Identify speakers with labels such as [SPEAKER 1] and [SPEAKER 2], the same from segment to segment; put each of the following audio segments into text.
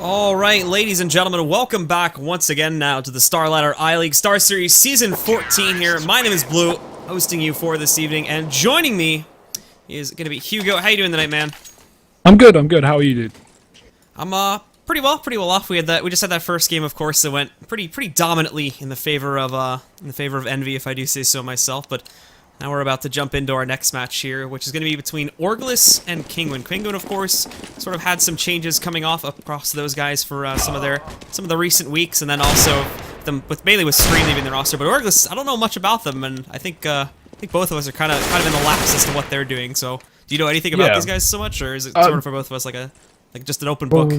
[SPEAKER 1] All right, ladies and gentlemen, welcome back once again now to the Star Ladder I-League Star Series Season 14 here. My name is Blue, hosting you for this evening, and joining me is going to be Hugo. How you doing tonight, man?
[SPEAKER 2] I'm good. How are you, dude?
[SPEAKER 1] I'm pretty well off. We just had that first game, of course, that went pretty dominantly in the favor of Envy, if I do say so myself. But now we're about to jump into our next match here, which is going to be between ORGLESS and Kinguin. Kinguin, of course, sort of had some changes coming off across those guys for some of the recent weeks, and then also mainly with Screen leaving their roster. But ORGLESS, I don't know much about them, and I think both of us are kind of in the lapse as to what they're doing. So, do you know anything about these guys so much, or is it sort of for both of us like just an open book?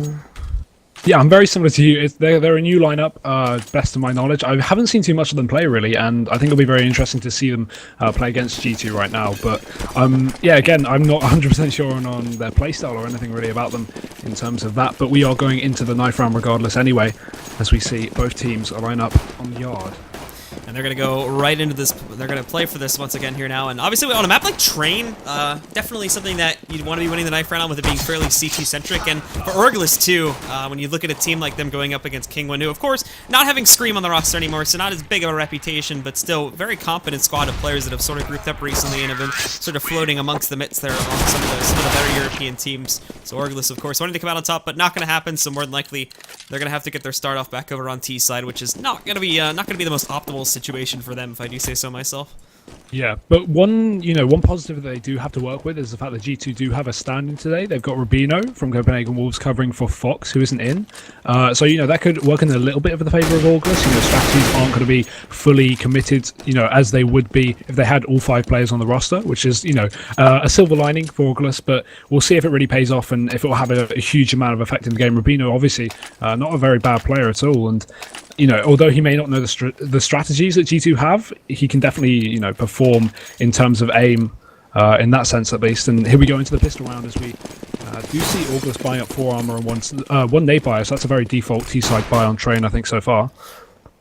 [SPEAKER 2] Yeah, I'm very similar to you. They're a new lineup, best of my knowledge. I haven't seen too much of them play, really, and I think it'll be very interesting to see them play against G2 right now. But, yeah, again, I'm not 100% sure on their playstyle or anything really about them in terms of that, but we are going into the knife round regardless anyway, as we see both teams line up on the yard.
[SPEAKER 1] And they're going to go right into this. They're going to play for this once again here now. And obviously on a map like Train, definitely something that you'd want to be winning the knife round on with it being fairly CT-centric. And for ORGLESS too, when you look at a team like them going up against Kinguin, who of course, not having Scream on the roster anymore, so not as big of a reputation, but still very competent squad of players that have sort of grouped up recently and have been sort of floating amongst the midst there among some of the better European teams. So ORGLESS, of course, wanting to come out on top, but not going to happen. So more than likely, they're going to have to get their start off back over on T side, which is not going to be the most optimal situation for them, if I do say so myself.
[SPEAKER 2] Yeah, but one positive that they do have to work with is the fact that G2 do have a stand-in today. They've got Rubino from Copenhagen Wolves covering for Fox, who isn't in. So, that could work in a little bit of the favour of ORGLESS. Strategies aren't going to be fully committed, as they would be if they had all 5 players on the roster, which is, a silver lining for ORGLESS, but we'll see if it really pays off and if it will have a huge amount of effect in the game. Rubino, obviously, not a very bad player at all, and although he may not know the strategies that G2 have, he can definitely, perform in terms of aim, in that sense at least. And here we go into the pistol round as we do see ORGLESS buying up 4 armor and one nade buy, so that's a very default T-side buy on Train, I think, so far.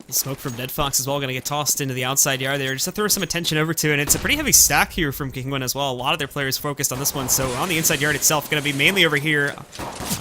[SPEAKER 1] Smoke from Dead Fox as well, going to get tossed into the outside yard there, just to throw some attention over to, and it's a pretty heavy stack here from Kinguin as well. A lot of their players focused on this one, so on the inside yard itself, going to be mainly over here.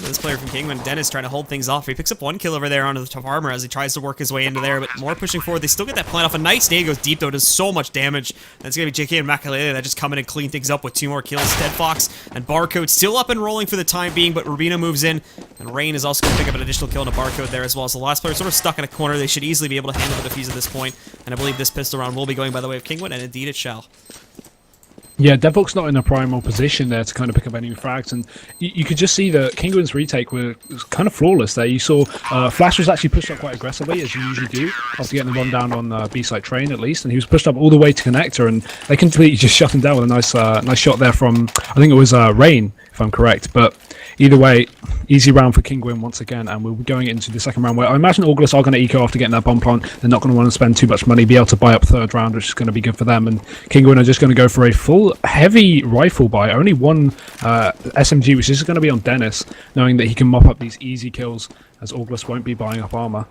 [SPEAKER 1] This player from Kinguin, Dennis, trying to hold things off. He picks up 1 kill over there onto the top armor as he tries to work his way into there, but more pushing forward. They still get that plant off. A nice nade goes deep, though, does so much damage. That's going to be JK and Makalele that just come in and clean things up with 2 more kills. Dead Fox and Barcode still up and rolling for the time being, but Rubino moves in, and Rain is also going to pick up an additional kill on a Barcode there as well. So the last player sort of stuck in a corner. They should easily be able to handle the defease of this point, and I believe this pistol round will be going by the way of Kinguin, and indeed it shall.
[SPEAKER 2] Yeah, Devok's not in a primal position there to kind of pick up any frags, and you could just see that Kinguin's retake was kind of flawless there. You saw Flash was actually pushed up quite aggressively, as you usually do, after getting the run down on B-side Train at least, and he was pushed up all the way to Connector, and they completely just shut him down with a nice shot there from, I think it was Rain, if I'm correct. But either way, easy round for Kinguin once again, and we'll be going into the second round where I imagine ORGLESS are going to eco after getting that bomb plant. They're not going to want to spend too much money, be able to buy up third round, which is going to be good for them, and Kinguin are just going to go for a full heavy rifle buy, only 1 SMG, which is going to be on Dennis, knowing that he can mop up these easy kills as ORGLESS won't be buying up armor.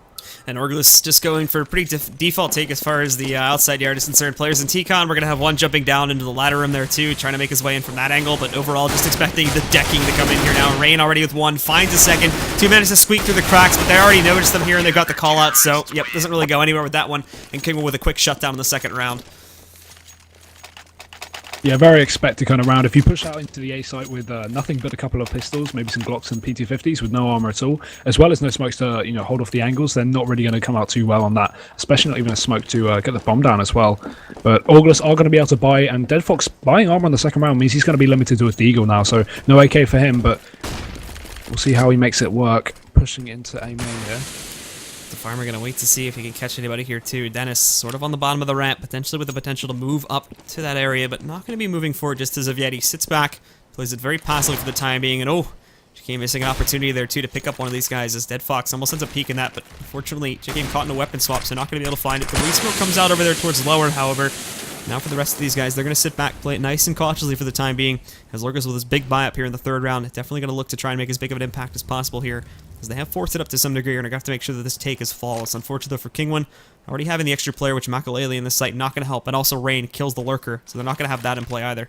[SPEAKER 1] And ORGLESS just going for a pretty default take as far as the outside yard is concerned. Players in T-Con, we're going to have 1 jumping down into the ladder room there too, trying to make his way in from that angle, but overall just expecting the decking to come in here now. Rain already with 1, finds a second, 2 minutes to squeak through the cracks, but they already noticed them here and they've got the call out, so yep, doesn't really go anywhere with that one. And Kinguin with a quick shutdown in the second round.
[SPEAKER 2] Yeah, very expected kind of round. If you push out into the A site with nothing but a couple of pistols, maybe some Glocks and P250s with no armor at all, as well as no smokes to hold off the angles, they're not really going to come out too well on that, especially not even a smoke to get the bomb down as well. But ORGLESS are going to be able to buy, and Dead Fox buying armor on the second round means he's going to be limited to a Deagle now, so no AK for him, but we'll see how he makes it work. Pushing into A main here.
[SPEAKER 1] The Farmer going to wait to see if he can catch anybody here too. Dennis sort of on the bottom of the ramp, potentially with the potential to move up to that area, but not going to be moving forward just as of yet. He sits back, plays it very passively for the time being, and JK missing an opportunity there too to pick up one of these guys as Dead Fox almost ends up peeking that, but unfortunately JK caught in a weapon swap, so not going to be able to find it. The resmoke comes out over there towards lower, however. Now for the rest of these guys, they're going to sit back, play it nice and cautiously for the time being, as ORGLESS with his big buy up here in the third round, definitely going to look to try and make as big of an impact as possible here, as they have forced it up to some degree, and are going to have to make sure that this take is flawless. Unfortunately for Kinguin, already having the extra player, which Makalele in this site, not going to help, and also Rain kills the Lurker, so they're not going to have that in play either.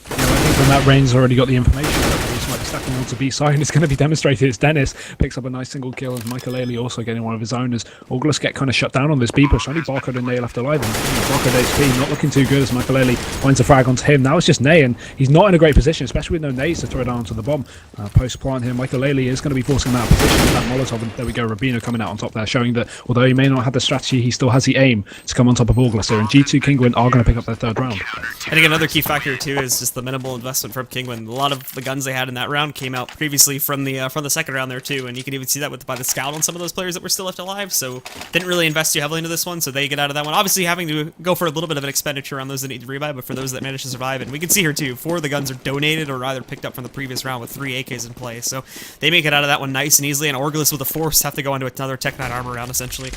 [SPEAKER 2] I think and that Rain's already got the information. He might be stacking onto B side, and it's going to be demonstrated. It's Dennis picks up a nice single kill, and Michael Ailey also getting one of his own as ORGLESS get kind of shut down on this B push. Only Barcode and Nay left alive, and Barcode HP not looking too good as Michael Ailey finds a frag onto him. Now it's just Nay, and he's not in a great position, especially with no nades to throw down onto the bomb. Post plant here, Michael Ailey is going to be forcing him out of position with that Molotov, and there we go, Rubino coming out on top there, showing that although he may not have the strategy, he still has the aim to come on top of ORGLESS here, and G2 Kinguin are going to pick up their third round.
[SPEAKER 1] I think another key factor too is just the minimal investment from Kinguin. A lot of the guns they had in that round came out previously from the second round there too, and you can even see that by the scout on some of those players that were still left alive. So didn't really invest too heavily into this one, so they get out of that one. Obviously having to go for a little bit of an expenditure on those that need to revive, but for those that manage to survive, and we can see here too, 4 of the guns are donated or either picked up from the previous round with 3 AKs in play. So they make it out of that one nice and easily, and ORGLESS with the Force have to go into another Tech 9 armor round essentially.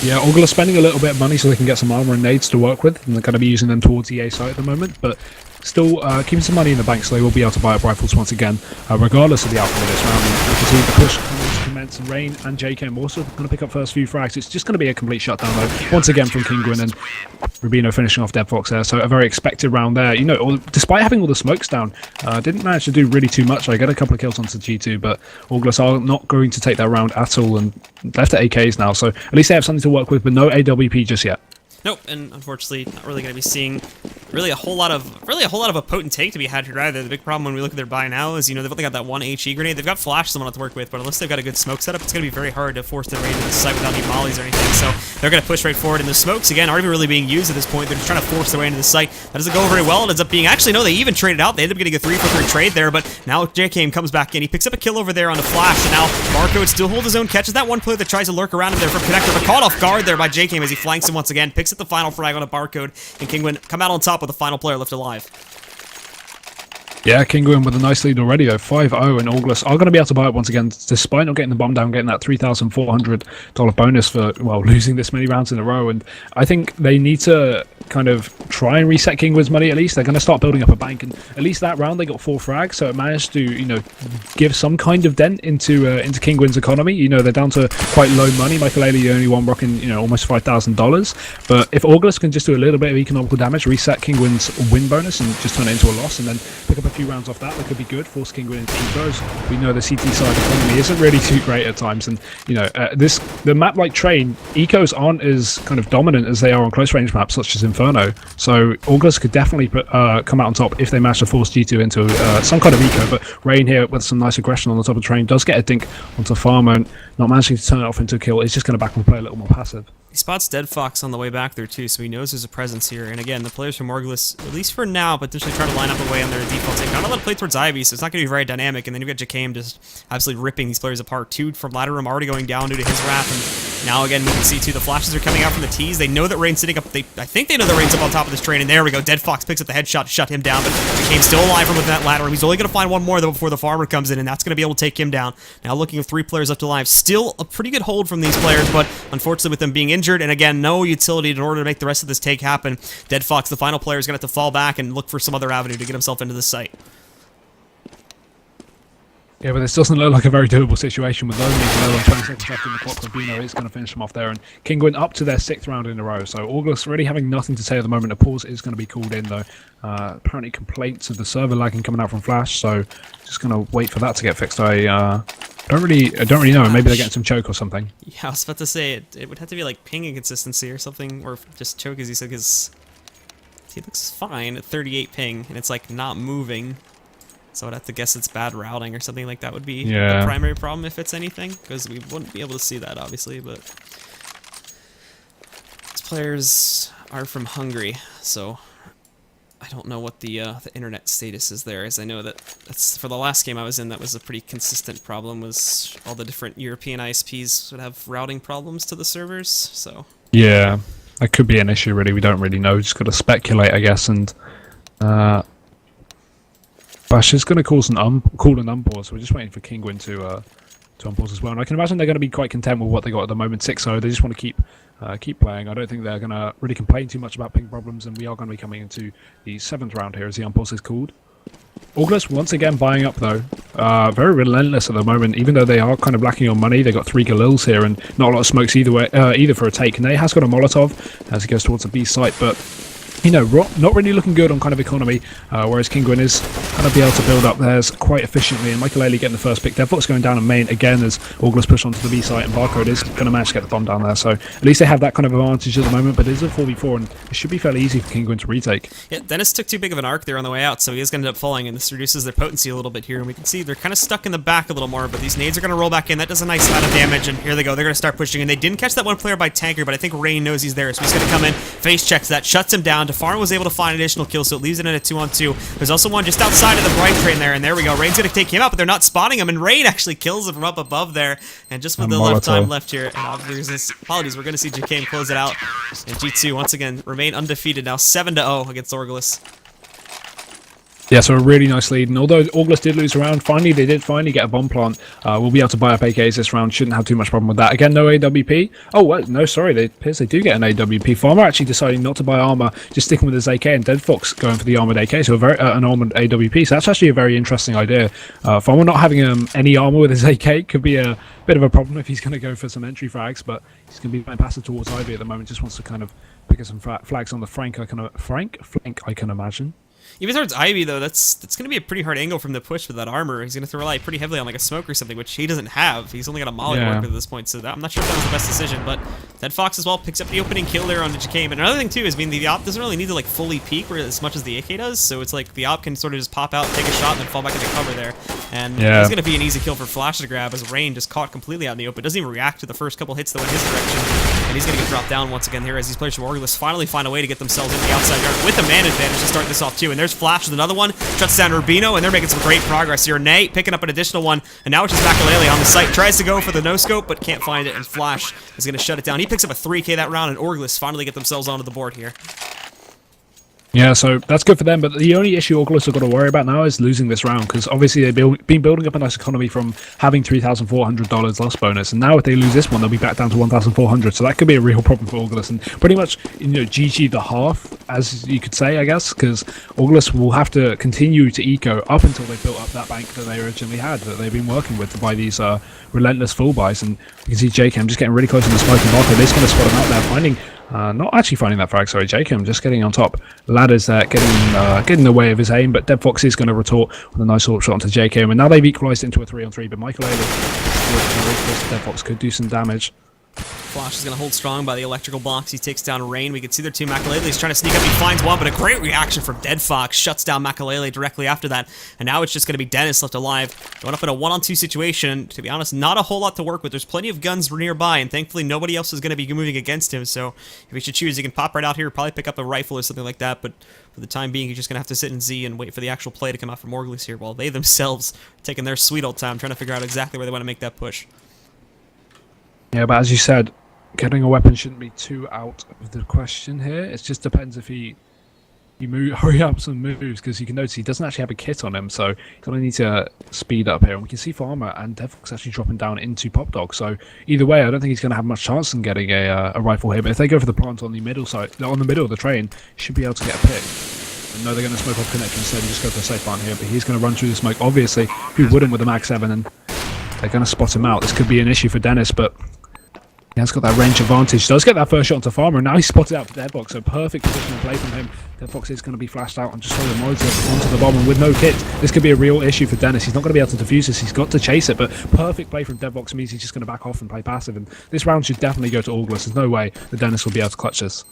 [SPEAKER 2] Yeah, ORGLESS spending a little bit of money so they can get some armor and nades to work with, and they're going to be using them towards the A site at the moment, but still keeping some money in the bank so they will be able to buy up rifles once again, regardless of the outcome of this round. And you can see the push coming to commence, and Rain and JK also going to pick up first few frags. It's just going to be a complete shutdown though, once again from Kinguin, and Rubino finishing off DeadFox there, so a very expected round there. You know, despite having all the smokes down, didn't manage to do really too much. I get a couple of kills onto G2, but ORGLESS are not going to take that round at all, and left at AKs now, so at least they have something to work with, but no AWP just yet.
[SPEAKER 1] Nope, and unfortunately, not really going to be seeing really a whole lot of a potent take to be had here either. The big problem when we look at their buy now is, you know, they've only got that one HE grenade. They've got flash someone to work with, but unless they've got a good smoke setup, it's going to be very hard to force their way into the site without any mollies or anything. So they're going to push right forward, and the smokes again aren't even really being used at this point. They're just trying to force their way into the site. That doesn't go very well. It ends up being actually no, they even traded out. They end up getting a 3-for-3 trade there, but now JK comes back in. He picks up a kill over there on the flash, and now Barcode still holds his own, catches that one player that tries to lurk around him there from Connector, but caught off guard there by JK as he flanks him once again, picks up the final frag on a Barcode, and Kinguin come out on top with the final player left alive.
[SPEAKER 2] Yeah, Kinguin with a nice lead already though, 5-0, and ORGLESS are going to be able to buy it once again, despite not getting the bomb down, getting that $3,400 bonus for, well, losing this many rounds in a row. And I think they need to kind of try and reset Kinguin's money at least. They're going to start building up a bank, and at least that round they got 4 frags, so it managed to, you know, give some kind of dent into Kinguin's economy. You know, they're down to quite low money. Michael Ailey, the only one rocking, you know, almost $5,000. But if ORGLESS can just do a little bit of economical damage, reset Kinguin's win bonus, and just turn it into a loss, and then pick up a few rounds off that could be good, force Kinguin into ecos. We know the CT side economy isn't really too great at times, and you know, the map like Train, ecos aren't as kind of dominant as they are on close range maps such as Inferno, so ORGLESS could definitely come out on top if they manage to force G2 into some kind of eco. But Rain here with some nice aggression on the top of Train does get a dink onto Farmer, and not managing to turn it off into a kill. It's just going to back and play a little more passive.
[SPEAKER 1] He spots DeadFox on the way back there too, so he knows there's a presence here. And again, the players from ORGLESS, at least for now, potentially try to line up away on their default take. Not a lot of play towards Ivy, so it's not going to be very dynamic. And then you've got JKM just absolutely ripping these players apart. 2 from ladder room already going down due to his wrath. And now again, we can see too, the flashes are coming out from the T's. They know that Rain's sitting up. I think they know that Rain's up on top of this Train. And there we go. DeadFox picks up the headshot to shut him down. But JKM's still alive from within that ladder room. He's only going to find one more though before the farmer comes in, and that's going to be able to take him down. Now looking at 3 players left alive. Still a pretty good hold from these players, but unfortunately with them being injured, and again, no utility in order to make the rest of this take happen. DeadFox, the final player, is going to have to fall back and look for some other avenue to get himself into the site.
[SPEAKER 2] Yeah, but this doesn't look like a very doable situation with only 20 seconds left in the clock. Rubino is going to finish them off there, and Kinguin up to their 6th round in a row. So ORGLESS really having nothing to say at the moment. A pause is going to be called in though. Apparently complaints of the server lagging coming out from Flash, so just going to wait for that to get fixed. I don't really know. Maybe they're getting some choke or something.
[SPEAKER 1] Yeah, I was about to say it would have to be like ping inconsistency or something, or just choke, as you said, because he looks fine at 38 ping, and it's like not moving. So I'd have to guess it's bad routing or something like that would be the primary problem if it's anything, because we wouldn't be able to see that obviously. But these players are from Hungary, so I don't know what the internet status is there, as I know that that's for the last game I was in, that was a pretty consistent problem, was all the different European ISPs would have routing problems to the servers, so. Yeah,
[SPEAKER 2] that could be an issue really, we don't really know, just got to speculate I guess, and Bash is going to call an unpause, so we're just waiting for Kinguin to unpause as well, and I can imagine they're going to be quite content with what they got at the moment, 6-0, they just want to keep playing. I don't think they're going to really complain too much about ping problems, and we are going to be coming into the 7th round here as the unpause is called. ORGLESS once again buying up though, very relentless at the moment, even though they are kind of lacking on money. They got 3 Galils here and not a lot of smokes either way, either for a take. And they has got a Molotov as he goes towards the B site, but you know, not really looking good on kind of economy, whereas Kinguin is kind of be able to build up theirs quite efficiently, and Michael getting the first pick. Devfox going down on main again as ORGLESS push onto the B site, and Barcode is going to manage to get the bomb down there, so at least they have that kind of advantage at the moment, but it is a 4v4, and it should be fairly easy for Kinguin to retake.
[SPEAKER 1] Yeah, Dennis took too big of an arc there on the way out, so he is going to end up falling, and this reduces their potency a little bit here, and we can see they're kind of stuck in the back a little more, but these nades are going to roll back in. That does a nice amount of damage, and here they go. They're going to start pushing, and they didn't catch that one player by Tanker, but I think Rain knows he's there, so he's going to come in, face checks that, shuts him down. Defarm was able to find an additional kill, so it leaves it in a 2-on-2. There's also one just outside of the Bright Train there, and there we go. Rain's going to take him out, but they're not spotting him, and Rain actually kills him from up above there, and just with the left time left here, and apologies, we're going to see JK close it out, and G2 once again remain undefeated now, 7-0 against ORGLESS.
[SPEAKER 2] Yeah, so a really nice lead, and although ORGLESS did lose a round, finally they did get a bomb plant. We'll be able to buy up AKs this round, shouldn't have too much problem with that. Again, no AWP. Oh, well, no, sorry, it appears they do get an AWP. Farmer actually deciding not to buy armor, just sticking with his AK, and Deadfox going for the armored AK, so an armored AWP. So that's actually a very interesting idea. Farmer not having any armor with his AK could be a bit of a problem if he's going to go for some entry frags, but he's going to be playing passive towards Ivy at the moment, just wants to kind of pick up some flags on the flank, I can imagine.
[SPEAKER 1] Even towards Ivy, though, that's going to be a pretty hard angle from the push with that armor. He's going to have to rely pretty heavily on like a smoke or something, which he doesn't have. He's only got a molly to work with at this point, so I'm not sure if that was the best decision. But Deadfox as well picks up the opening kill there on JK. But another thing too is, the op doesn't really need to like fully peek as much as the AK does. So it's like the op can sort of just pop out, take a shot, and then fall back into cover there. And it's going to be an easy kill for Flash to grab as Rain just caught completely out in the open. Doesn't even react to the first couple hits that went his direction. And he's going to get dropped down once again here as these players from ORGLESS finally find a way to get themselves in the outside yard with a man advantage to start this off too. And there's Flash with another one, shuts down Rubino, and they're making some great progress here. Nate picking up an additional one, and now it's just Makalele on the site. Tries to go for the no-scope, but can't find it, and Flash is going to shut it down. He picks up a 3K that round, and ORGLESS finally get themselves onto the board here.
[SPEAKER 2] Yeah, so that's good for them, but the only issue ORGLESS have got to worry about now is losing this round, because obviously they've been building up a nice economy from having $3,400 loss bonus, and now if they lose this one, they'll be back down to $1,400, so that could be a real problem for ORGLESS, and pretty much, GG the half, as you could say, I guess, because ORGLESS will have to continue to eco up until they built up that bank that they originally had, that they've been working with to buy these relentless full buys, and you can see JK just getting really close to the smoke, and Barco, they're just going to spot him out there, finding... not actually finding that frag, sorry, Jacob just getting on top. Ladders there, getting in the way of his aim, but Deadfox is going to retort with a nice shot onto JK, and now they've equalised into a 3-on-3, but Michael Deadfox could do some damage.
[SPEAKER 1] Flash is going to hold strong by the electrical blocks. He takes down Rain. We can see their two. Makalele's trying to sneak up. He finds one, but a great reaction from Deadfox. Shuts down Makalele directly after that. And now it's just going to be Dennis left alive. Going up in a 1-on-2 situation. To be honest, not a whole lot to work with. There's plenty of guns nearby, and thankfully nobody else is going to be moving against him. So if he should choose, he can pop right out here, probably pick up a rifle or something like that. But for the time being, he's just going to have to sit in Z and wait for the actual play to come out from ORGLESS here, while they themselves are taking their sweet old time trying to figure out exactly where they want to make that push.
[SPEAKER 2] Yeah, but as you said, getting a weapon shouldn't be too out of the question here. It just depends if he hurry up some moves, because you can notice he doesn't actually have a kit on him, so he's going to need to speed up here. And we can see Farmer and Deadfox actually dropping down into Pop Dog. So either way, I don't think he's going to have much chance in getting a rifle here. But if they go for the plant on the middle side, on the middle of the train, he should be able to get a pick. And no, they're going to smoke off connection instead and just go for a safe plant here. But he's going to run through the smoke. Obviously, who wouldn't with a Mag 7? And they're going to spot him out. This could be an issue for Dennis, but he has got that range advantage. Does get that first shot onto Farmer, and now he's spotted out for Deadfox, so perfect position to play from him. Deadfox is going to be flashed out and just throw the Molotov onto the bomb, and with no kit, this could be a real issue for Dennis. He's not going to be able to defuse this, he's got to chase it, but perfect play from Deadfox means he's just going to back off and play passive, and this round should definitely go to ORGLESS. There's no way that Dennis will be able to clutch this.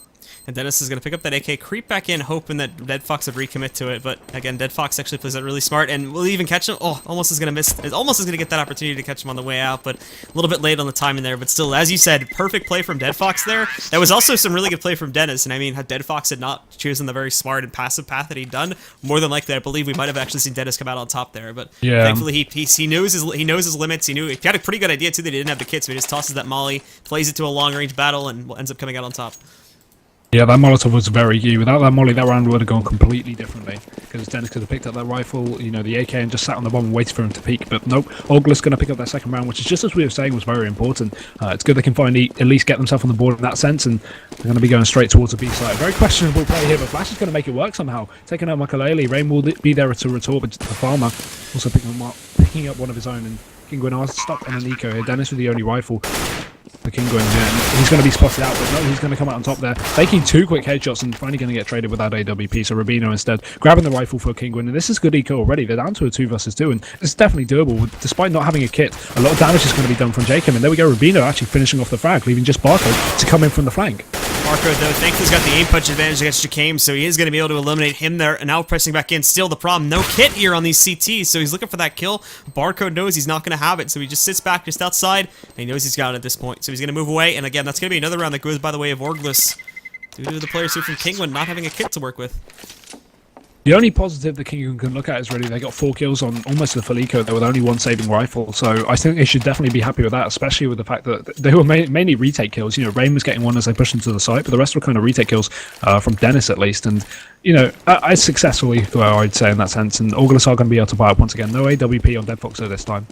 [SPEAKER 1] And Dennis is going to pick up that AK, creep back in, hoping that Deadfox would recommit to it. But again, Deadfox actually plays that really smart, and will even catch him. Oh, almost is going to miss. Almost is going to get that opportunity to catch him on the way out, but a little bit late on the timing there. But still, as you said, perfect play from Deadfox there. That was also some really good play from Dennis. And I mean, had Deadfox had not chosen the very smart and passive path that he'd done, more than likely, I believe we might have actually seen Dennis come out on top there. But yeah, thankfully, he knows his limits. He had a pretty good idea too that he didn't have the kit, so he just tosses that molly, plays it to a long range battle, and ends up coming out on top.
[SPEAKER 2] Yeah, that Molotov was very key. Without that molly, that round would have gone completely differently. Because Dennis could have picked up that rifle, the AK, and just sat on the bomb and waited for him to peek. But nope, ORGLESS going to pick up that second round, which is just as we were saying was very important. It's good they can finally at least get themselves on the board in that sense, and they're going to be going straight towards the B side. Very questionable play here, but Flash is going to make it work somehow. Taking out Makalele, Rain will be there to retort, but the Farmer also picking up one of his own, and Kinguin are stuck on an eco here. Dennis with the only rifle. for Kinguin here. And he's going to be spotted out, but no, he's going to come out on top there, taking 2 quick headshots and finally going to get traded with that AWP. So Rubino instead grabbing the rifle for Kinguin, and this is good eco already. They're down to a 2 versus 2, and it's definitely doable. Despite not having a kit, a lot of damage is going to be done from Jacob, and there we go, Rubino actually finishing off the frag, leaving just Barcode to come in from the flank.
[SPEAKER 1] Barcode, though, thankfully has got the aim punch advantage against Jakame, so he is going to be able to eliminate him there, and now pressing back in. Still the problem, no kit here on these CTs, so he's looking for that kill. Barcode knows he's not going to have it, so he just sits back just outside, and he knows he's got it at this point. So he's going to move away, and again, that's going to be another round that goes by the way of ORGLESS, due to the players here from Kinguin not having a kit to work with.
[SPEAKER 2] The only positive the Kinguin can look at is really they got 4 kills on almost the full eco there with only 1 saving rifle, so I think they should definitely be happy with that, especially with the fact that they were mainly retake kills. You know, Rain was getting 1 as they pushed into the site, but the rest were kind of retake kills from Dennis at least, and you know, as successfully, well, I'd say in that sense, and ORGLESS are going to be able to buy up once again. No AWP on Dead Fox this time.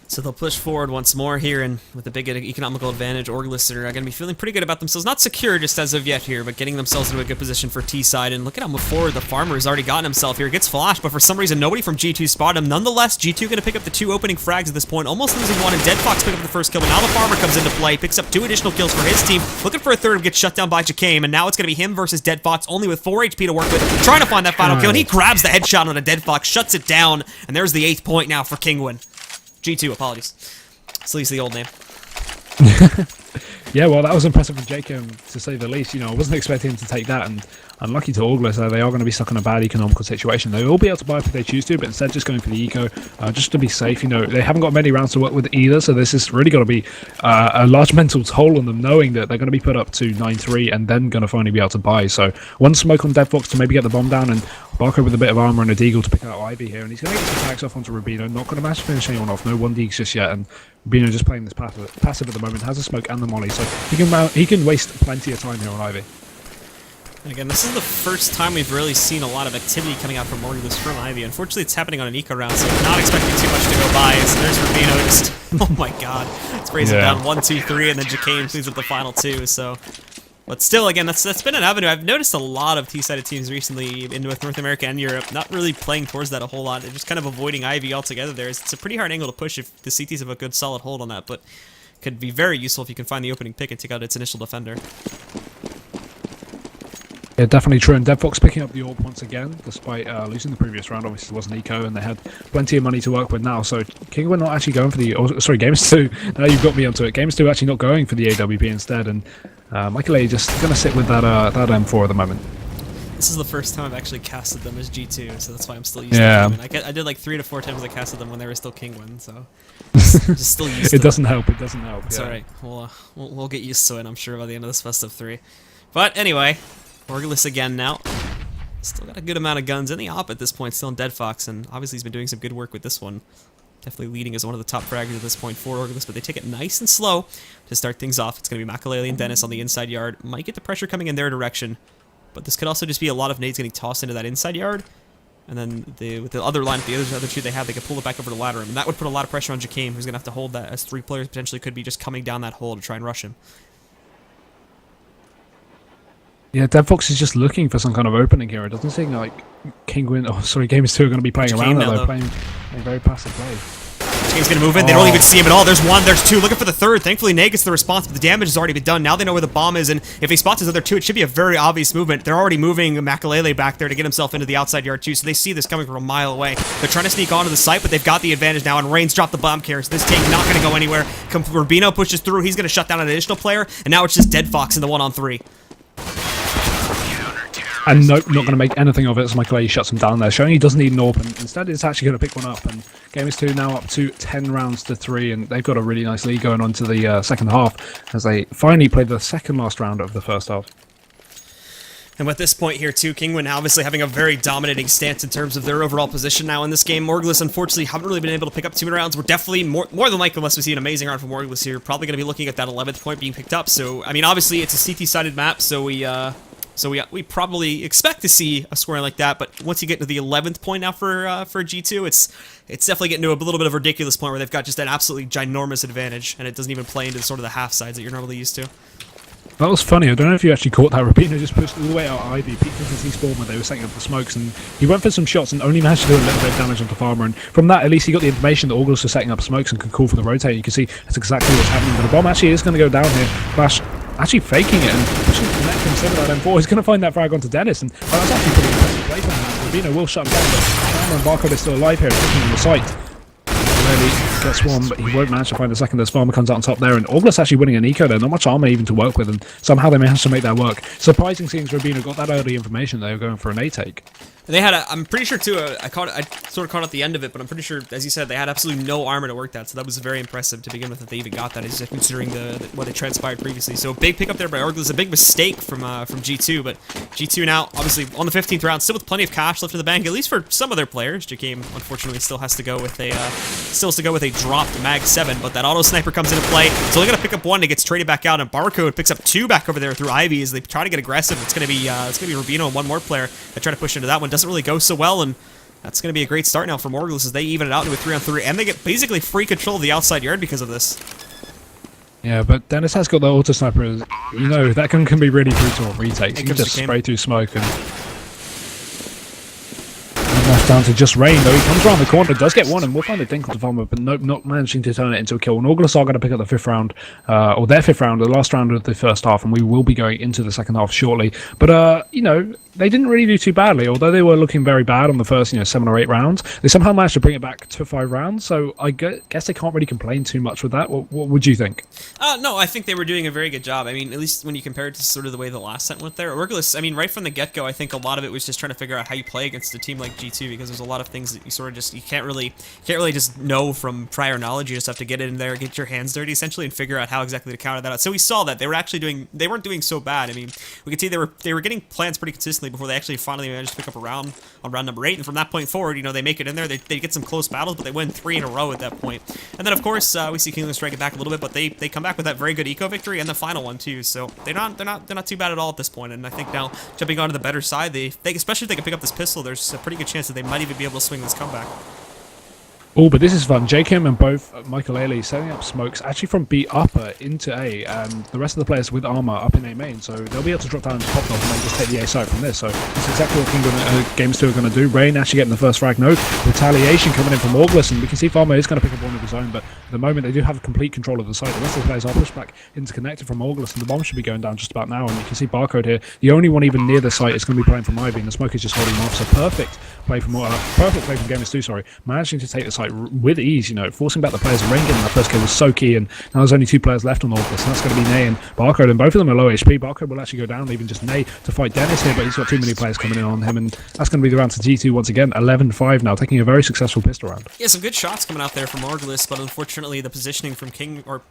[SPEAKER 1] So they'll push forward once more here, and with a big economical advantage, ORGLESS are going to be feeling pretty good about themselves. Not secure just as of yet here, but getting themselves into a good position for T-side. And look at how forward the Farmer has already gotten himself here. Gets flashed, but for some reason, nobody from G2 spotted him. Nonetheless, G2 going to pick up the 2 opening frags at this point, almost losing 1, and Dead Fox pick up the first kill, but now the Farmer comes into play, picks up 2 additional kills for his team, looking for a third, gets shut down by Jakame, and now it's going to be him versus Dead Fox, only with 4 HP to work with, trying to find that final kill, and he grabs the headshot on a Dead Fox, shuts it down, and there's the 8th point now for Kinguin. G2, apologies. It's at least the old name.
[SPEAKER 2] Yeah, well, that was impressive from Jacob, to say the least. You know, I wasn't expecting him to take that, and unlucky to ORGLESS, they are going to be stuck in a bad economical situation. They will be able to buy if they choose to, but instead just going for the eco, just to be safe. You know, they haven't got many rounds to work with either, so this is really going to be a large mental toll on them, knowing that they're going to be put up to 9-3 and then going to finally be able to buy. So one smoke on Dead Fox to maybe get the bomb down, and Barco with a bit of armor and a deagle to pick out Ivy here, and he's going to get some attacks off onto Rubino. Not going to manage to finish anyone off. No 1 deags just yet, and Rubino just playing this passive at the moment, has a smoke and the molly, so he can waste plenty of time here on Ivy.
[SPEAKER 1] And again, this is the first time we've really seen a lot of activity coming out from ORGLESS from Ivy. Unfortunately, it's happening on an eco round, so I'm not expecting too much to go by. So there's Rubino just, oh my god, sprays him down 1, 2, 3, and then Jakame cleans up the final 2. So, but still, again, that's been an avenue. I've noticed a lot of T-sided teams recently in North America and Europe not really playing towards that a whole lot. They're just kind of avoiding Ivy altogether. It's a pretty hard angle to push if the CTs have a good solid hold on that, but could be very useful if you can find the opening pick and take out its initial defender.
[SPEAKER 2] Yeah, definitely true, and Dead Fox picking up the orb once again, despite losing the previous round. Obviously, it wasn't eco, and they had plenty of money to work with now. So Kinguin not actually going for the... Oh, sorry, Games 2. Now you've got me onto it. Games 2 actually not going for the AWP instead, and Michael A just going to sit with that M4 at the moment.
[SPEAKER 1] This is the first time I've actually casted them as G2, so that's why I'm still used to them. I did like 3 to 4 times I casted them when they were still Kinguin, so just still used to
[SPEAKER 2] it. Doesn't help. It doesn't help.
[SPEAKER 1] It's alright. We'll get used to it, I'm sure, by the end of this Festive 3. But anyway, ORGLESS again now. Still got a good amount of guns in the op at this point, still in Dead Fox, and obviously he's been doing some good work with this one. Definitely leading as one of the top fraggers at this point for ORGLESS, but they take it nice and slow to start things off. It's going to be Makalele and Dennis on the inside yard. Might get the pressure coming in their direction, but this could also just be a lot of nades getting tossed into that inside yard, and then with the other line, the other 2 they have, they could pull it back over to ladder him, and that would put a lot of pressure on Jakame, who's going to have to hold that, as 3 players potentially could be just coming down that hole to try and rush him.
[SPEAKER 2] Yeah, Dead Fox is just looking for some kind of opening here. It doesn't seem like Kinguin, Games 2 are going to be playing around that. They're playing a very passive play.
[SPEAKER 1] Jake's going to move in. They don't even see him at all. There's 1, there's 2. Looking for the 3rd. Thankfully, Nate gets the response, but the damage has already been done. Now they know where the bomb is, and if he spots his other 2, it should be a very obvious movement. They're already moving Makalele back there to get himself into the outside yard, too, so they see this coming from a mile away. They're trying to sneak onto the site, but they've got the advantage now, and Rain's dropped the bomb carrier, so this tank not going to go anywhere. Rubino pushes through. He's going to shut down an additional player, and now it's just Dead Fox in the 1-on-3.
[SPEAKER 2] And nope, not going to make anything of it, so Michael A shuts him down there, showing he doesn't need an AWP, and instead it's actually going to pick one up, and Games 2 now up to 10 rounds to 3, and they've got a really nice lead going on to the second half, as they finally played the second last round of the first half.
[SPEAKER 1] And at this point here, too, Kinguin obviously having a very dominating stance in terms of their overall position now in this game. ORGLESS, unfortunately, haven't really been able to pick up too many rounds. We're definitely, more than likely, unless we see an amazing round from ORGLESS here, probably going to be looking at that 11th point being picked up. So, I mean, obviously, it's a CT-sided map, so we probably expect to see a scoring like that, but once you get to the 11th point now for G2, it's definitely getting to a little bit of a ridiculous point where they've got just an absolutely ginormous advantage, and it doesn't even play into sort of the half sides that you're normally used to.
[SPEAKER 2] That was funny. I don't know if you actually caught that. Rubino just pushed all the way out Ivy, peeked into the spawn when they were setting up the smokes, and he went for some shots and only managed to do a little bit of damage onto Farmer. And from that, at least he got the information that ORGLESS was setting up smokes and could call for the rotate. You can see that's exactly what's happening. But the bomb actually is going to go down here. Flash actually faking it and pushing to connect instead of that M4. He's going to find that frag onto Dennis, and that's actually pretty impressive play from him. Rubino will shut him down, but Farmer and Barcode is still alive here, pushing on the site. Really gets one, but he won't manage to find a second as Farmer comes out on top there, and ORGLESS actually winning an eco there. Not much armor even to work with, and somehow they managed to make that work. Surprising seeing Rubino got that early information they were going for an A take.
[SPEAKER 1] They had I'm pretty sure too, I sort of caught at the end of it, but I'm pretty sure, as you said, they had absolutely no armor to work that, so that was very impressive to begin with that they even got that, just considering what had transpired previously. So big pickup there by ORGLESS, a big mistake from G2, but G2 now, obviously, on the 15th round, still with plenty of cash left in the bank, at least for some of their players. JKM, unfortunately, still has to go with a dropped Mag 7, but that auto sniper comes into play, so they're gonna pick up one, it gets traded back out, and Barcode picks up two back over there through Ivy as they try to get aggressive. It's gonna be Rubino and one more player that try to push into that one. Doesn't really go so well, and that's going to be a great start now from ORGLESS as they even it out into a 3-on-3, and they get basically free control of the outside yard because of this.
[SPEAKER 2] Yeah, but Dennis has got the auto sniper. You know, that can be really brutal on retakes. You can just spray through smoke and left down to just Rain, though. He comes around the corner, does get one, and we'll find a Dinkle to Farmer, but nope, not managing to turn it into a kill. And ORGLESS are going to pick up the 5th round, or their 5th round, the last round of the first half, and we will be going into the second half shortly. But, you know, they didn't really do too badly, although they were looking very bad on the first, 7 or 8 rounds. They somehow managed to bring it back to 5 rounds, so I guess they can't really complain too much with that. What would you think?
[SPEAKER 1] No, I think they were doing a very good job. I mean, at least when you compare it to sort of the way the last set went there. ORGLESS, I mean, right from the get-go, I think a lot of it was just trying to figure out how you play against a team like G2, because there's a lot of things that you sort of you can't really just know from prior knowledge. You just have to get in there, get your hands dirty, essentially, and figure out how exactly to counter that out. So we saw that they weren't doing so bad. I mean, we could see they were getting plans pretty consistently before they actually finally managed to pick up a round on round number 8, and from that point forward, they make it in there. They get some close battles, but they win 3 in a row at that point. And then, of course, we see Kingdom strike it back a little bit, but they come back with that very good eco victory and the final one too. So they're not too bad at all at this point. And I think now jumping onto the better side, they especially if they can pick up this pistol, there's a pretty good chance that they might even be able to swing this comeback.
[SPEAKER 2] Oh, but this is fun. JKM and both Michael Ailey setting up smokes actually from B upper into A, and the rest of the players with armor up in A main, so they'll be able to drop down to top and then just take the A side from this. So that's exactly what Kingdom Games 2 are going to do. Rain actually getting the first frag. No retaliation coming in from ORGLESS, and we can see Farmer is going to pick up one of his own, but at the moment they do have complete control of the site. The rest of the players are pushed back interconnected from ORGLESS, and the bomb should be going down just about now. And you can see Barcode here. The only one even near the site is going to be playing from Ivy, and the smoke is just holding him off. So perfect play from Gamers 2. Sorry, managing to take the site with ease. Forcing back the players, and Rain getting that first kill was so key, and now there's only 2 players left on ORGLESS, and that's going to be Nay and Barcode, and both of them are low HP. Barcode will actually go down, leaving just Nay to fight Dennis here, but he's got too many players coming in on him, and that's going to be the round to G2 once again. 11-5 now, taking a very successful pistol round.
[SPEAKER 1] Yeah, some good shots coming out there from ORGLESS, but unfortunately the positioning from God,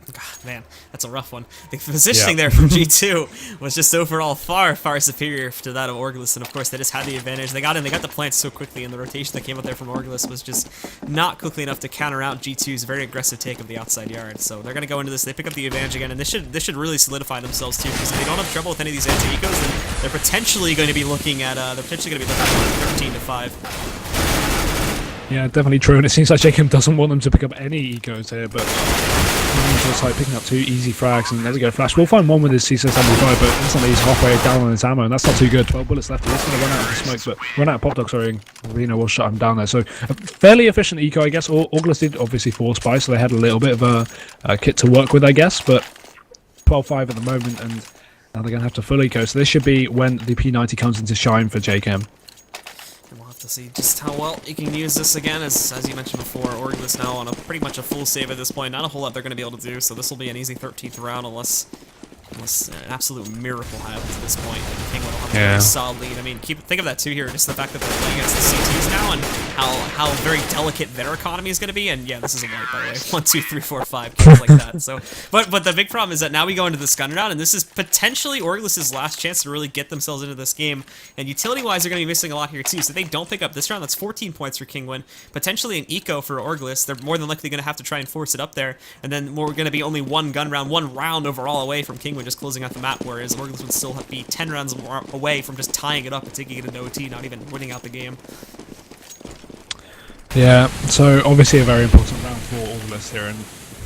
[SPEAKER 1] man, that's a rough one. The positioning there from G2 was just overall far, far superior to that of ORGLESS, and of course they just had the advantage. They got the plants so quickly, and the rotation that came out there from ORGLESS was just not quickly enough to counter out G2's very aggressive take of the outside yard. So they're going to go into this, they pick up the advantage again, and this should really solidify themselves too, because if they don't have trouble with any of these anti-ecos, then they're potentially going to be looking at 13-5.
[SPEAKER 2] Yeah, definitely true, and it seems like Jacob doesn't want them to pick up any ecos here, but just like picking up 2 easy frags, and there we go, Flash will find one with his CSGO, but instantly he's halfway down on his ammo, and that's not too good. 12 bullets left. He's going to run out of the smokes, but run out of pop dog, sorry. Reno will shut him down there. So a fairly efficient eco, I guess. ORGLESS did obviously force by, so they had a little bit of a kit to work with, I guess, but 12-5 at the moment, and now they're going to have to full eco. So this should be when the P90 comes into shine for JKM.
[SPEAKER 1] We'll have to see just how well you can use this again, as you mentioned before. ORGLESS now on pretty much a full save at this point. Not a whole lot they're going to be able to do, so this will be an easy 13th round unless an absolute miracle happens at this point. And King will have a very solid lead. I mean, think of that too here, just the fact that they're playing against the CTs now, and how very delicate their economy is going to be. And yeah, this is a wipe, by the way. 1, 2, 3, 4, 5 kills like that. So, but the big problem is that now we go into this gun round, and this is potentially ORGLESS's last chance to really get themselves into this game. And utility-wise, they're going to be missing a lot here too. So if they don't pick up this round, that's 14 points for Kingwin. Potentially an eco for ORGLESS. They're more than likely going to have to try and force it up there. And then we're going to be only one round overall away from Kingwin just closing out the map, whereas ORGLESS would still be 10 rounds away from just tying it up and taking it into OT, not even winning out the game.
[SPEAKER 2] Yeah, so obviously a very important round for ORGLESS here, and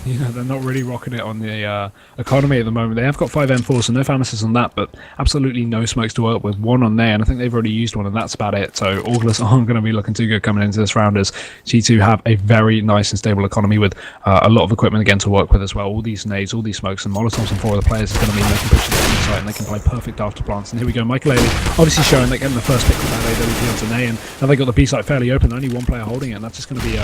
[SPEAKER 2] You know, they're not really rocking it on the economy at the moment. They have got 5 M4s, so no pharmacists on that, but absolutely no smokes to work with. One on there, and I think they've already used one, and that's about it. So ORGLESS aren't going to be looking too good coming into this round, as G2 have a very nice and stable economy with a lot of equipment again to work with as well. All these nades, all these smokes, and Molotovs and 4 of the players is going to mean they can push to the side, and they can play perfect after plants. And here we go, Michael Ailey obviously showing they're getting the first pick with that AWP onto Ney, and now they got the B site fairly open, only one player holding it, and that's just going to be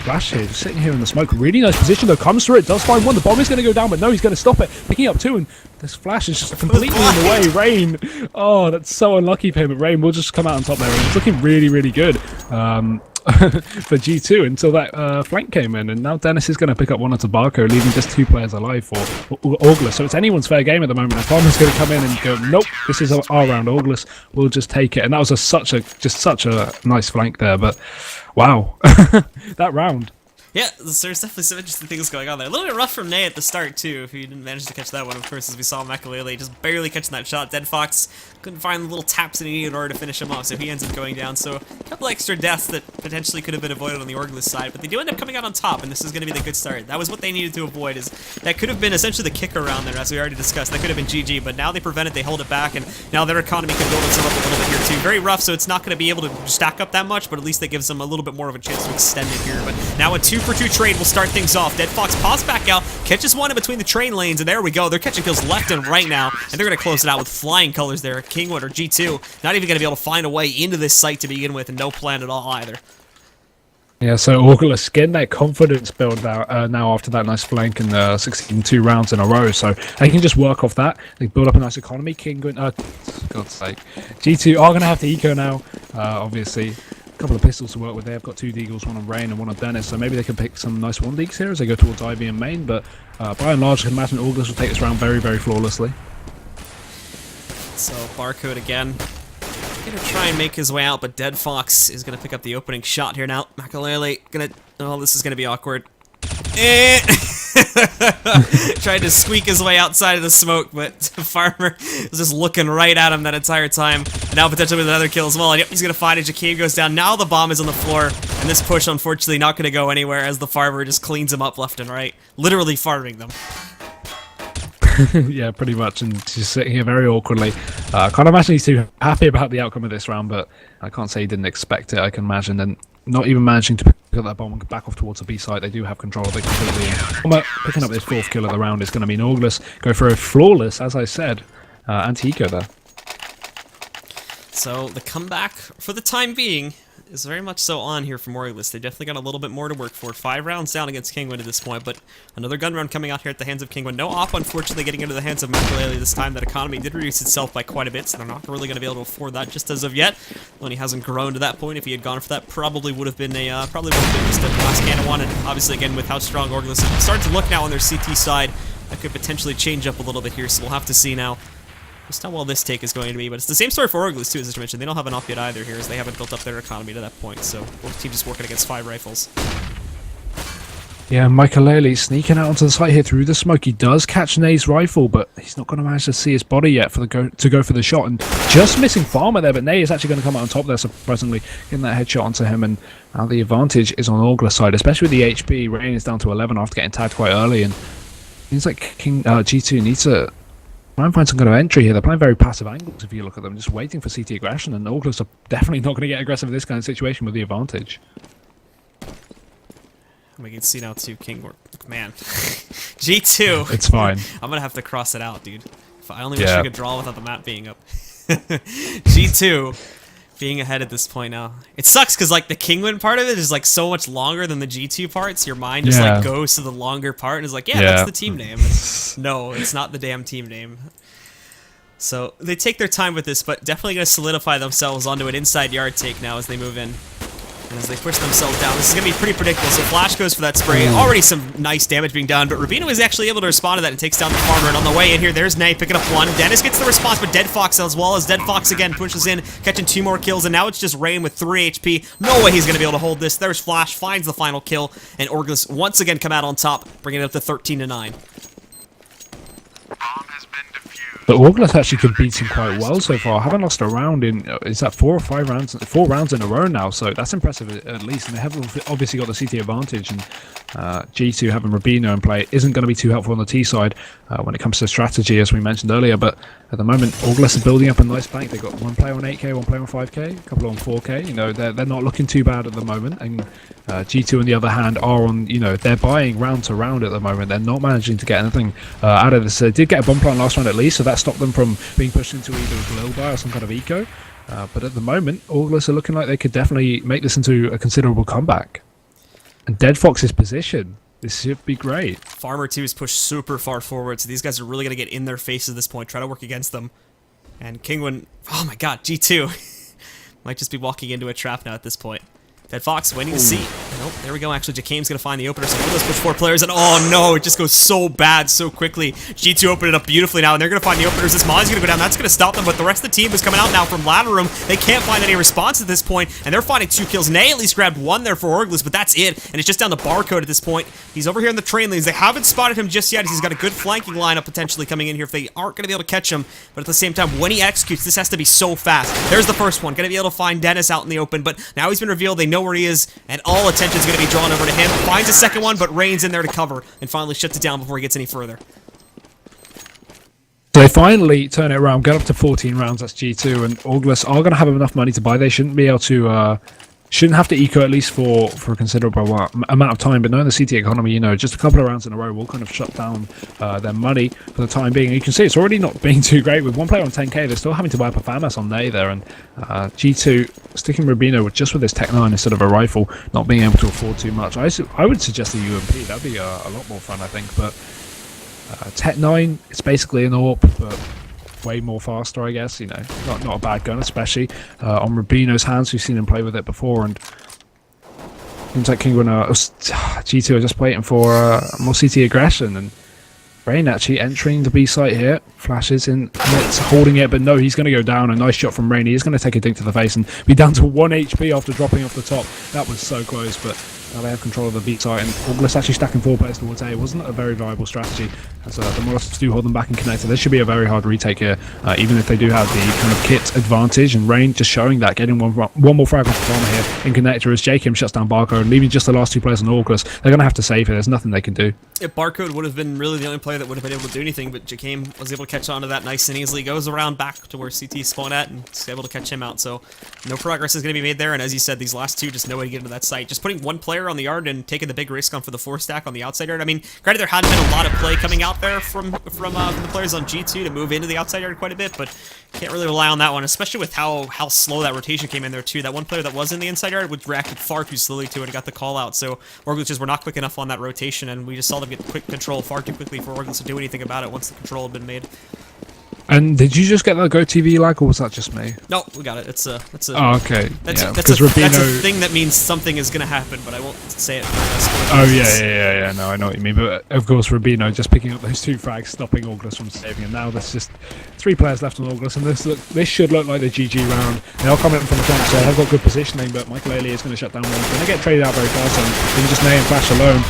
[SPEAKER 2] Flash here, just sitting here in the smoke. Really nice position though, comes through it, does find one, the bomb is going to go down, but no, he's going to stop it, picking up 2, and this Flash is just completely in the way. Rain, oh, that's so unlucky for him, but Rain will just come out on top there, and it's looking really, really good for G2 until that flank came in, and now Dennis is going to pick up one on Tobacco, leaving just 2 players alive for ORGLESS, so it's anyone's fair game at the moment, and Farmer's going to come in and go, nope, this is our round, ORGLESS will just take it, and that was such a nice flank there, but wow, that round.
[SPEAKER 1] Yeah, there's definitely some interesting things going on there. A little bit rough from Ney at the start, too, if he didn't manage to catch that one, of course, as we saw Makalele just barely catching that shot. Dead Fox couldn't find the little taps that he needed in order to finish him off, so he ends up going down. So a couple extra deaths that potentially could have been avoided on the ORGLESS side, but they do end up coming out on top, and this is going to be the good start. That was what they needed to avoid, is that could have been essentially the kicker round there, as we already discussed. That could have been GG, but now they prevent it, they hold it back, and now their economy can build itself up a little bit here, too. Very rough, so it's not going to be able to stack up that much, but at least that gives them a little bit more of a chance to extend it here. But now a 2-for-2 trade will start things off. Dead Fox pops back out, catches one in between the train lanes, and there we go. They're catching kills left and right now, and they're going to close it out with flying colors there. Kingwood or G2 not even going to be able to find a way into this site to begin with, and no plan at all either.
[SPEAKER 2] Yeah, so ORGLESS getting that confidence build out now after that nice flank in the 16-2 rounds in a row, so they can just work off that. They build up a nice economy. God's sake, G2 are going to have to eco now, obviously. A couple of pistols to work with. They've got 2 deagles, one on Rain and one on Dennis, so maybe they can pick some nice 1 deags here as they go towards Ivy and main, but by and large I can imagine ORGLESS will take this round very, very flawlessly.
[SPEAKER 1] So Barcode again gonna try and make his way out, but Dead Fox is gonna pick up the opening shot here now. Makalele gonna, oh, this is gonna be awkward. Tried to squeak his way outside of the smoke, but Farmer was just looking right at him that entire time. And now potentially with another kill as well. And yep, he's gonna find it. Jakeem goes down. Now the bomb is on the floor, and this push unfortunately not gonna go anywhere as the Farmer just cleans him up left and right, literally farming them.
[SPEAKER 2] Yeah, pretty much, and just sitting here very awkwardly. I can't imagine he's too happy about the outcome of this round, but I can't say he didn't expect it, I can imagine, and not even managing to pick up that bomb and back off towards the B site. They do have control of it completely. And picking up this 4th kill of the round is going to mean ORGLESS go for a flawless, as I said, anti-eco there.
[SPEAKER 1] So the comeback, for the time being, is very much so on here from ORGLESS. They definitely got a little bit more to work for. 5 rounds down against Kingwin at this point, but another gun round coming out here at the hands of Kingwin. No op, unfortunately, getting into the hands of Makalele this time. That economy did reduce itself by quite a bit, so they're not really going to be able to afford that just as of yet. When he hasn't grown to that point, if he had gone for that, probably would have been just a last cannon one. And obviously, again, with how strong ORGLESS is starting to look now on their CT side, that could potentially change up a little bit here. So we'll have to see now just how well this take is going to be, but it's the same story for ORGLESS too, as I mentioned. They don't have an op yet either here, as they haven't built up their economy to that point, so both teams just working against 5 rifles.
[SPEAKER 2] Yeah, Makalele sneaking out onto the site here through the smoke. He does catch Ney's rifle, but he's not going to manage to see his body yet for to go for the shot, and just missing Farmer there, but Ney is actually going to come out on top there, surprisingly, getting that headshot onto him, and now the advantage is on ORGLESS side, especially with the HP. Rain is down to 11 after getting tagged quite early, and seems like G2 needs to try and find some kind of entry here. They're playing very passive angles if you look at them, just waiting for CT aggression, and ORGLESS are definitely not going to get aggressive in this kind of situation with the advantage.
[SPEAKER 1] We can see now too, Kingwork. Man. G2.
[SPEAKER 2] It's fine.
[SPEAKER 1] I'm going to have to cross it out, dude. If I only wish I could draw without the map being up. G2 being ahead at this point now. It sucks because like the Kingwin part of it is like so much longer than the G2 parts. Your mind just like goes to the longer part and is like, yeah, that's the team name. No, it's not the damn team name. So they take their time with this, but definitely going to solidify themselves onto an inside yard take now as they move in. And as they push themselves down, this is going to be pretty predictable. So Flash goes for that spray. Already some nice damage being done, but Rubino is actually able to respond to that and takes down the Farmer. And on the way in here, there's Ney picking up 1. Dennis gets the response, but Dead Fox as well, as Dead Fox again pushes in, catching 2 more kills. And now it's just Rain with 3 HP. No way he's going to be able to hold this. There's Flash, finds the final kill, and ORGLESS once again come out on top, bringing it up to 13-9.
[SPEAKER 3] Bomb has been defused.
[SPEAKER 2] But ORGLESS actually competes him quite well so far. Haven't lost a round in, is that 4 or 5 rounds? 4 rounds in a row now, so that's impressive at least. And they have obviously got the CT advantage, and G2 having Rubino in play isn't going to be too helpful on the T side when it comes to strategy, as we mentioned earlier. But at the moment, ORGLESS is building up a nice bank. They've got one player on 8k, one player on 5k, a couple on 4k. You know, they're not looking too bad at the moment. And G2, on the other hand, are on, you know, they're buying round to round at the moment. They're not managing to get anything out of this. They did get a bump line last round at least, so that stopped them from being pushed into either a Glil buy or some kind of eco. But at the moment, ORGLESS are looking like they could definitely make this into a considerable comeback. And Dead Fox's position, this should be great.
[SPEAKER 1] Farmer 2 is pushed super far forward, so these guys are really going to get in their face at this point, try to work against them. And Kingwin, oh my god, G2 might just be walking into a trap now at this point. Dead Fox waiting to see. Nope, there we go. Actually, Jakeem's going to find the opener. So let's push 4 players. And oh no, it just goes so bad so quickly. G2 opened it up beautifully now, and they're going to find the openers. This Molly's going to go down. That's going to stop them. But the rest of the team is coming out now from ladder room. They can't find any response at this point, and they're finding 2 kills. Nay at least grabbed 1 there for ORGLESS, but that's it. And it's just down to Barcode at this point. He's over here in the train lanes. They haven't spotted him just yet. He's got a good flanking lineup potentially coming in here if they aren't going to be able to catch him. But at the same time, when he executes, this has to be so fast. There's the first one. Going to be able to find Dennis out in the open, but now he's been revealed. They know where he is, and all attention is going to be drawn over to him. Finds a second one, but Rain's in there to cover, and finally shuts it down before he gets any further.
[SPEAKER 2] So they finally turn it around, get up to 14 rounds, that's G2, and ORGLESS are going to have enough money to buy. They shouldn't be able to, shouldn't have to eco at least for a considerable amount of time, but knowing the CT economy, you know, just a couple of rounds in a row will kind of shut down their money for the time being. And you can see it's already not being too great. With one player on 10k, they're still having to wipe a FAMAS on Nay there, and G2 sticking Rubino just with his Tech 9 instead of a rifle, not being able to afford too much. I would suggest a UMP, that'd be a lot more fun, I think, but Tech 9, it's basically an AWP, but way more faster, I guess. You know, not a bad gun, especially on Rubino's hands. We've seen him play with it before, and seems like Kingwin G2 are just waiting for more CT aggression. And Rain actually entering the B site here, flashes in, it's holding it, but no, he's going to go down. A nice shot from Rain. He is going to take a dink to the face and be down to 1 HP after dropping off the top. That was so close, but now they have control of the B site, and ORGLESS actually stacking 4 players towards A. It wasn't a very viable strategy, as the Molotovs do hold them back in connector. This should be a very hard retake here, even if they do have the kind of kit advantage. And Rain just showing that, getting one more frag off the farmer here in connector as Jakeem shuts down Barcode, leaving just the last 2 players on ORGLESS. They're going to have to save here. There's nothing they can do.
[SPEAKER 1] Yeah, Barcode would have been really the only player that would have been able to do anything, but Jakeem was able to catch on to that nice and easily. Goes around back to where CT spawned at and is able to catch him out. So no progress is going to be made there. And as you said, these last 2, just no way to get into that site. Just putting 1 player on the yard and taking the big risk on for the 4 stack on the outside yard. I mean, granted, there hadn't been a lot of play coming out there from the players on G2 to move into the outside yard quite a bit, but can't really rely on that one, especially with how slow that rotation came in there too. That 1 player that was in the inside yard would reacted far too slowly to it and got the call out. So ORGLESS just were not quick enough on that rotation, and we just saw them get quick control far too quickly for ORGLESS to do anything about it once the control had been made.
[SPEAKER 2] And did you just get that Go TV lag, or was that just me?
[SPEAKER 1] No, we got it. That's a.
[SPEAKER 2] Oh, okay.
[SPEAKER 1] That's
[SPEAKER 2] yeah,
[SPEAKER 1] that's a thing that means something is gonna happen, but I won't say it.
[SPEAKER 2] Oh yeah. No, I know what you mean. But of course, Rubino just picking up those 2 frags, stopping ORGLESS from saving, and now there's just 3 players left on ORGLESS, and this should look like the GG round. They are coming from the front, so they've got good positioning, but Michael Ailey is going to shut down one. They're going to get traded out very fast, and even just Nay and Flash alone.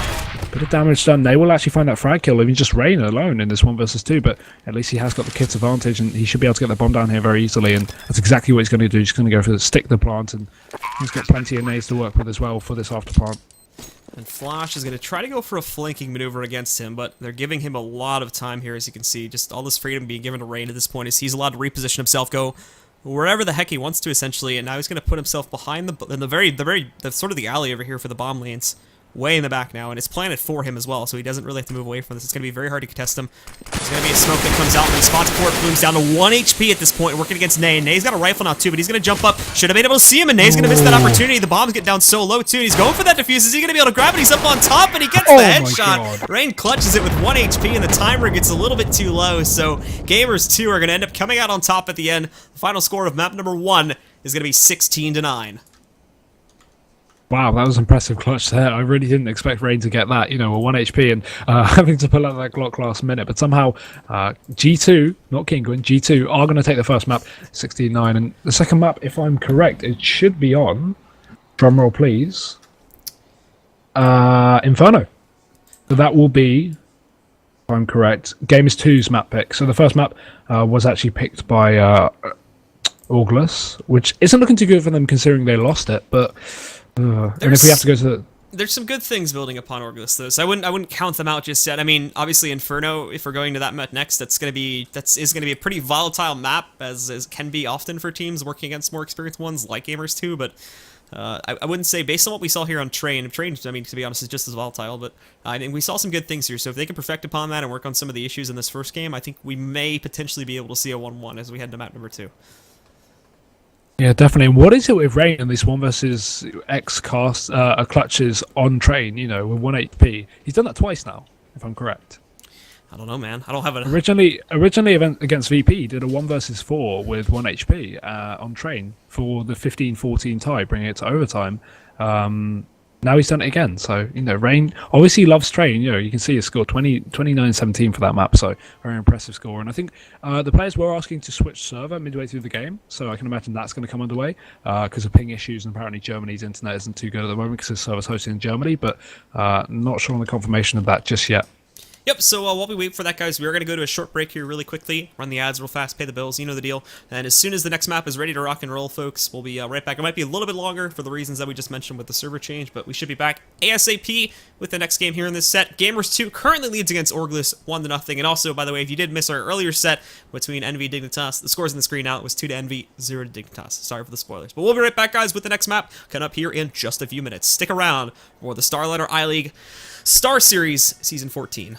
[SPEAKER 2] Bit of damage done. They will actually find that frag kill, even just Rain alone in this 1 versus 2, but at least he has got the kit's advantage, and he should be able to get the bomb down here very easily, and that's exactly what he's going to do. He's going to go for the stick the plant, and he's got plenty of nades to work with as well for this after plant.
[SPEAKER 1] And Flash is going to try to go for a flanking maneuver against him, but they're giving him a lot of time here, as you can see. Just all this freedom being given to Rain at this point as he's allowed to reposition himself, go wherever the heck he wants to, essentially, and now he's going to put himself behind the sort of the alley over here for the bomb lanes. Way in the back now, and it's planted for him as well, so he doesn't really have to move away from this. It's going to be very hard to contest him. There's going to be a smoke that comes out, and he spots Port, blooms down to 1 HP at this point, working against Nay. And Nay's got a rifle now, too, but he's going to jump up. Should have been able to see him, and Nay's going to miss that opportunity. The bombs get down so low, too, and he's going for that defuse. Is he going to be able to grab it? He's up on top, and he gets the headshot. Rain clutches it with 1 HP, and the timer gets a little bit too low, so Gamers 2 are going to end up coming out on top at the end. The final score of map number 1 is going to be 16-9.
[SPEAKER 2] Wow, that was impressive clutch there. I really didn't expect Rain to get that, you know, a 1 HP and having to pull out that Glock last minute. But somehow G2, not Kingwin, G2 are going to take the first map, 16-9. And the second map, if I'm correct, it should be on, drumroll please, Inferno. So that will be if I'm correct. Gamers 2's map pick. So the first map was actually picked by ORGLESS, which isn't looking too good for them considering they lost it. But and if we have to go to
[SPEAKER 1] there's some good things building upon ORGLESS though, so I wouldn't count them out just yet. I mean, obviously Inferno, if we're going to that map next, that's gonna be a pretty volatile map, as can be often for teams working against more experienced ones like Gamers 2, but I wouldn't say, based on what we saw here on Train, I mean, to be honest, is just as volatile, but I mean, we saw some good things here, so if they can perfect upon that and work on some of the issues in this first game, I think we may potentially be able to see a 1-1 as we head to map number 2.
[SPEAKER 2] Yeah, definitely. And what is it with Rain in this 1 versus X cast clutches on Train, with 1 HP? He's done that twice now, if I'm correct.
[SPEAKER 1] I don't know, man. I don't have a...
[SPEAKER 2] Originally against VP, he did a 1 versus 4 with 1 HP on Train for the 15-14 tie, bringing it to overtime. Now he's done it again. So, Rain obviously loves Train. You can see his score 29-17 for that map. So, very impressive score. And I think the players were asking to switch server midway through the game. So, I can imagine that's going to come underway because of ping issues. And apparently, Germany's internet isn't too good at the moment because the server's hosted in Germany. But not sure on the confirmation of that just yet.
[SPEAKER 1] Yep, so while we wait for that, guys, we are going to go to a short break here really quickly, run the ads real fast, pay the bills, you know the deal. And as soon as the next map is ready to rock and roll, folks, we'll be right back. It might be a little bit longer for the reasons that we just mentioned with the server change, but we should be back ASAP with the next game here in this set. Gamers 2 currently leads against ORGLESS 1-0. And also, by the way, if you did miss our earlier set between Envy and Dignitas, the score's on the screen now. It was 2 to Envy, 0 to Dignitas. Sorry for the spoilers. But we'll be right back, guys, with the next map coming up here in just a few minutes. Stick around for the Starlighter I-League StarSeries Season 14.